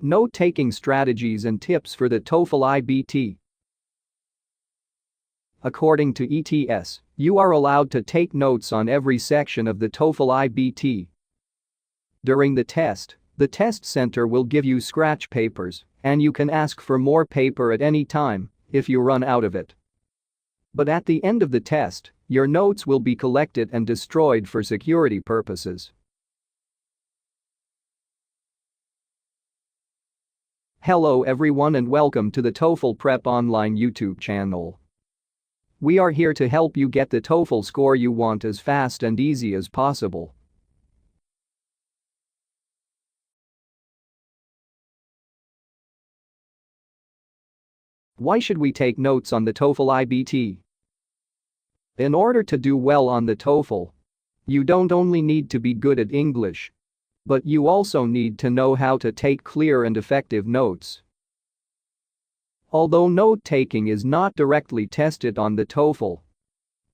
Note-taking strategies and tips for the TOEFL iBT. According to ETS, you are allowed to take notes on every section of the TOEFL iBT. During the test center will give you scratch papers, and you can ask for more paper at any time if you run out of it. But at the end of the test, your notes will be collected and destroyed for security purposes. Hello everyone and welcome to the TOEFL Prep Online YouTube channel. We are here to help you get the TOEFL score you want as fast and easy as possible. Why should we take notes on the TOEFL iBT? In order to do well on the TOEFL, you don't only need to be good at English, but you also need to know how to take clear and effective notes. Although note-taking is not directly tested on the TOEFL,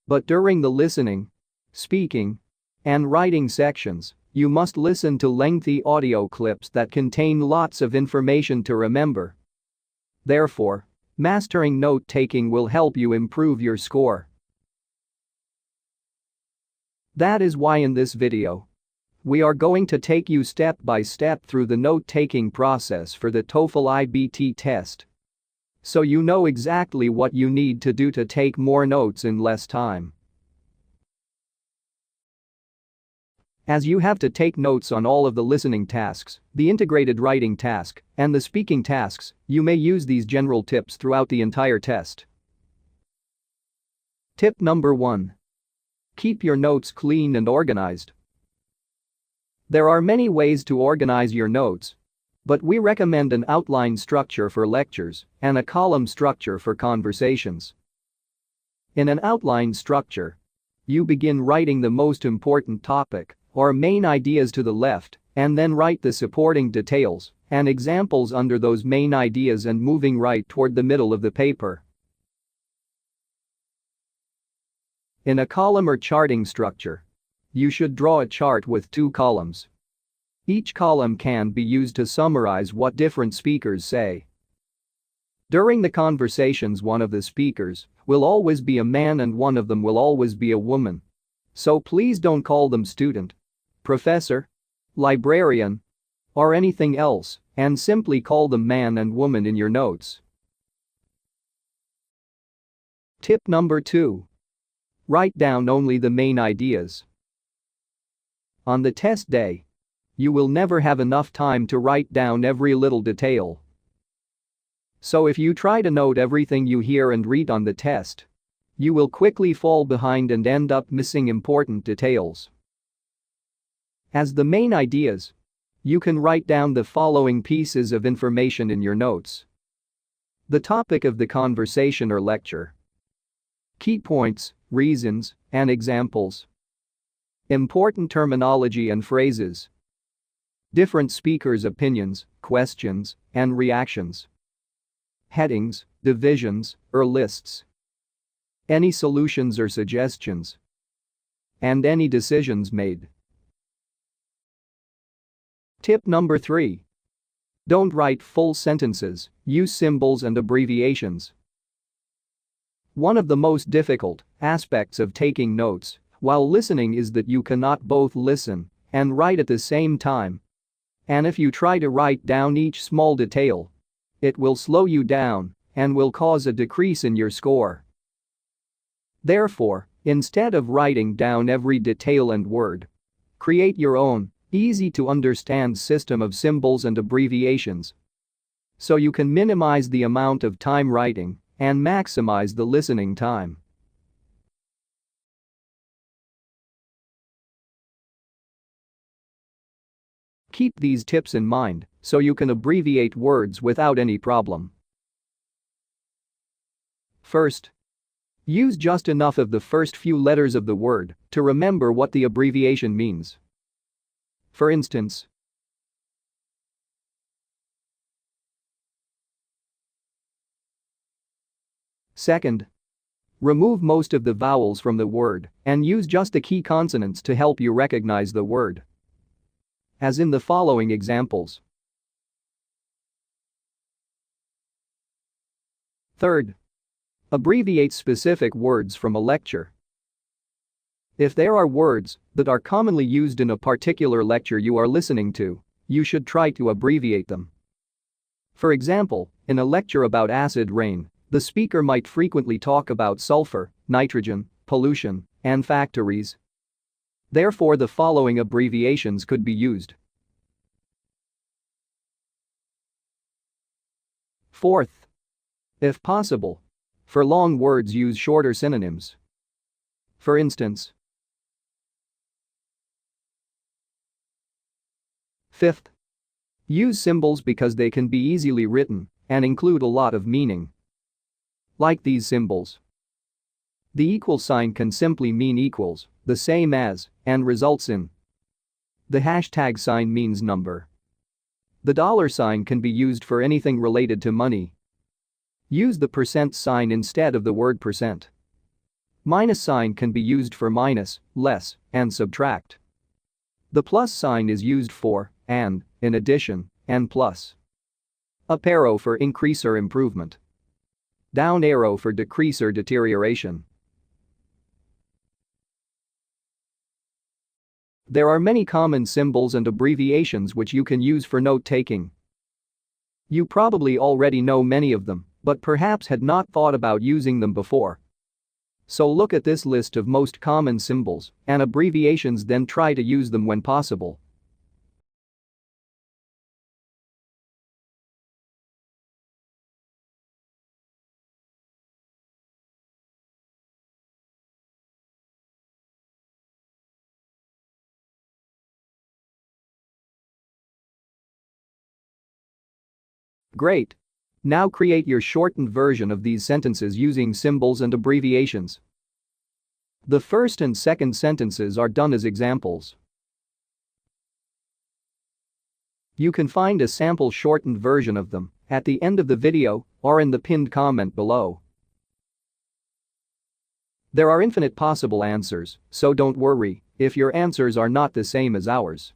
but during the listening, speaking, and writing sections, you must listen to lengthy audio clips that contain lots of information to remember. Therefore, mastering note-taking will help you improve your score. That is why in this video, we are going to take you step by step through the note-taking process for the TOEFL iBT test, so you know exactly what you need to do to take more notes in less time. As you have to take notes on all of the listening tasks, the integrated writing task, and the speaking tasks, you may use these general tips throughout the entire test. Tip number 1. Keep your notes clean and organized. There are many ways to organize your notes, but we recommend an outline structure for lectures and a column structure for conversations. In an outline structure, you begin writing the most important topic or main ideas to the left and then write the supporting details and examples under those main ideas and moving right toward the middle of the paper. In a column or charting structure, you should draw a chart with 2 columns. Each column can be used to summarize what different speakers say. During the conversations, one of the speakers will always be a man and one of them will always be a woman. So please don't call them student, professor, librarian, or anything else, and simply call them man and woman in your notes. Tip number 2. Write down only the main ideas. On the test day, you will never have enough time to write down every little detail. So if you try to note everything you hear and read on the test, you will quickly fall behind and end up missing important details. As the main ideas, you can write down the following pieces of information in your notes. The topic of the conversation or lecture. Key points, reasons, and examples. Important terminology and phrases. Different speakers' opinions, questions, and reactions. Headings, divisions, or lists. Any solutions or suggestions. And any decisions made. Tip number 3. Don't write full sentences, use symbols and abbreviations. One of the most difficult aspects of taking notes while listening is that you cannot both listen and write at the same time. And if you try to write down each small detail, it will slow you down and will cause a decrease in your score. Therefore, instead of writing down every detail and word, create your own, easy-to-understand system of symbols and abbreviations so you can minimize the amount of time writing and maximize the listening time. Keep these tips in mind so you can abbreviate words without any problem. First, use just enough of the first few letters of the word to remember what the abbreviation means. For instance, second, remove most of the vowels from the word and use just the key consonants to help you recognize the word. As in the following examples. Third, abbreviate specific words from a lecture. If there are words that are commonly used in a particular lecture you are listening to, you should try to abbreviate them. For example, in a lecture about acid rain, the speaker might frequently talk about sulfur, nitrogen, pollution, and factories. Therefore, the following abbreviations could be used. Fourth, if possible, for long words use shorter synonyms. For instance, fifth, use symbols because they can be easily written and include a lot of meaning. Like these symbols. The equal sign can simply mean equals, the same as, and results in. The hashtag sign means number. The dollar sign can be used for anything related to money. Use the percent sign instead of the word percent. Minus sign can be used for minus, less, and subtract. The plus sign is used for and, in addition, and plus. Up arrow for increase or improvement. Down arrow for decrease or deterioration. There are many common symbols and abbreviations which you can use for note-taking. You probably already know many of them, but perhaps had not thought about using them before. So look at this list of most common symbols and abbreviations, then try to use them when possible. Great. Now create your shortened version of these sentences using symbols and abbreviations. The first and second sentences are done as examples. You can find a sample shortened version of them at the end of the video or in the pinned comment below. There are infinite possible answers, so don't worry if your answers are not the same as ours.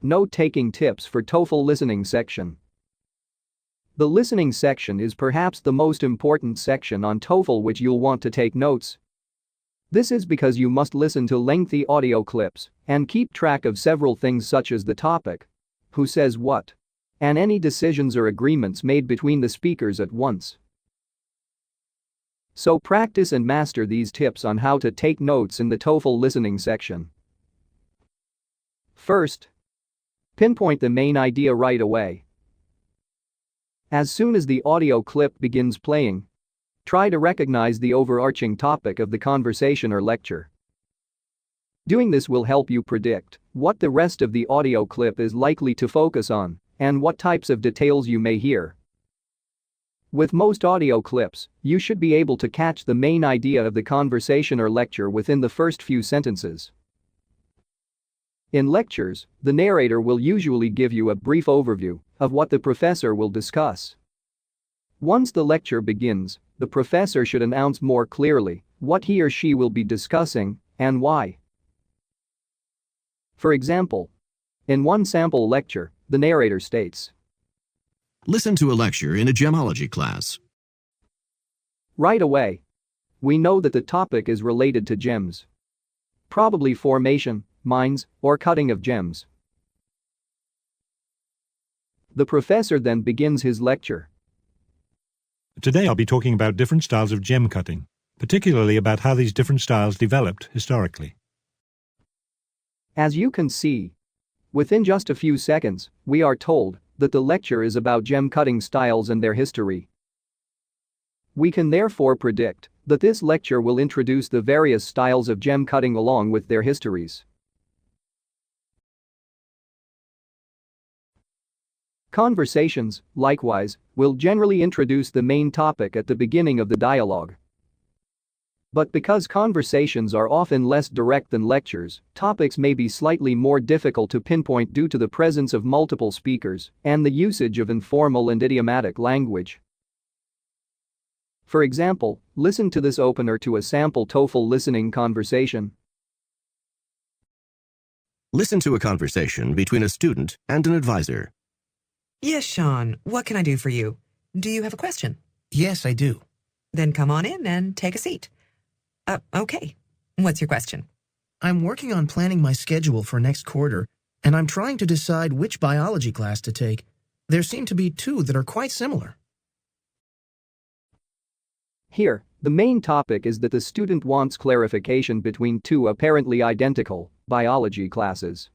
Note-taking tips for TOEFL listening section. The listening section is perhaps the most important section on TOEFL which you'll want to take notes. This is because you must listen to lengthy audio clips and keep track of several things such as the topic, who says what, and any decisions or agreements made between the speakers at once. So practice and master these tips on how to take notes in the TOEFL listening section. First, pinpoint the main idea right away. As soon as the audio clip begins playing, try to recognize the overarching topic of the conversation or lecture. Doing this will help you predict what the rest of the audio clip is likely to focus on and what types of details you may hear. With most audio clips, you should be able to catch the main idea of the conversation or lecture within the first few sentences. In lectures, the narrator will usually give you a brief overview of what the professor will discuss. Once the lecture begins, the professor should announce more clearly what he or she will be discussing and why. For example, in one sample lecture, the narrator states, "Listen to a lecture in a gemology class." Right away, we know that the topic is related to gems. Probably formation, mines, or cutting of gems. The professor then begins his lecture. Today I'll be talking about different styles of gem cutting, particularly about how these different styles developed historically. As you can see, within just a few seconds, we are told that the lecture is about gem cutting styles and their history. We can therefore predict that this lecture will introduce the various styles of gem cutting along with their histories. Conversations, likewise, will generally introduce the main topic at the beginning of the dialogue. But because conversations are often less direct than lectures, topics may be slightly more difficult to pinpoint due to the presence of multiple speakers and the usage of informal and idiomatic language. For example, listen to this opener to a sample TOEFL listening conversation. Listen to a conversation between a student and an advisor. Yes, Sean, what can I do for you? Do you have a question? Yes, I do. Then come on in and take a seat. Okay. What's your question? I'm working on planning my schedule for next quarter, and I'm trying to decide which biology class to take. There seem to be two that are quite similar. Here, the main topic is that the student wants clarification between two apparently identical biology classes.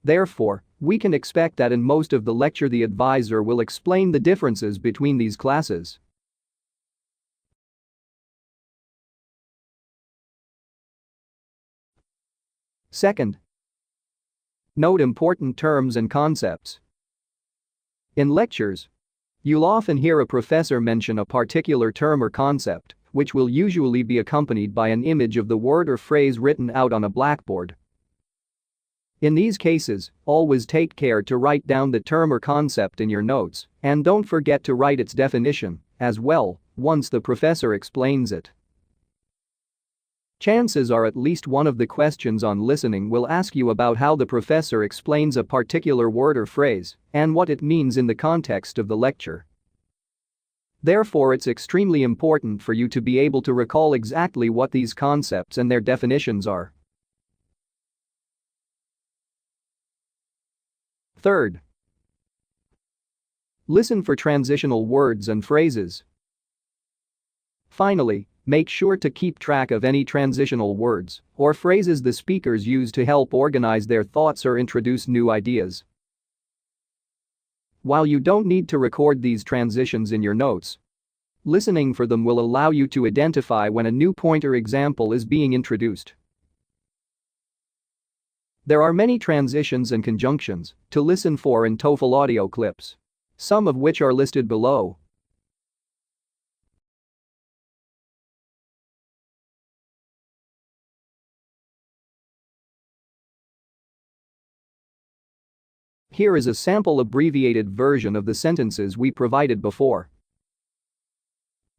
Therefore, we can expect that in most of the lecture the advisor will explain the differences between these classes. Second, note important terms and concepts. In lectures, you'll often hear a professor mention a particular term or concept, which will usually be accompanied by an image of the word or phrase written out on a blackboard. In these cases, always take care to write down the term or concept in your notes, and don't forget to write its definition as well once the professor explains it. Chances are at least one of the questions on listening will ask you about how the professor explains a particular word or phrase and what it means in the context of the lecture. Therefore, it's extremely important for you to be able to recall exactly what these concepts and their definitions are. Third, listen for transitional words and phrases. Finally, make sure to keep track of any transitional words or phrases the speakers use to help organize their thoughts or introduce new ideas. While you don't need to record these transitions in your notes, listening for them will allow you to identify when a new point or example is being introduced. There are many transitions and conjunctions to listen for in TOEFL audio clips, some of which are listed below. Here is a sample abbreviated version of the sentences we provided before.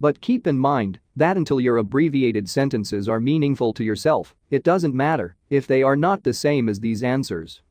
But keep in mind that until your abbreviated sentences are meaningful to yourself, it doesn't matter if they are not the same as these answers.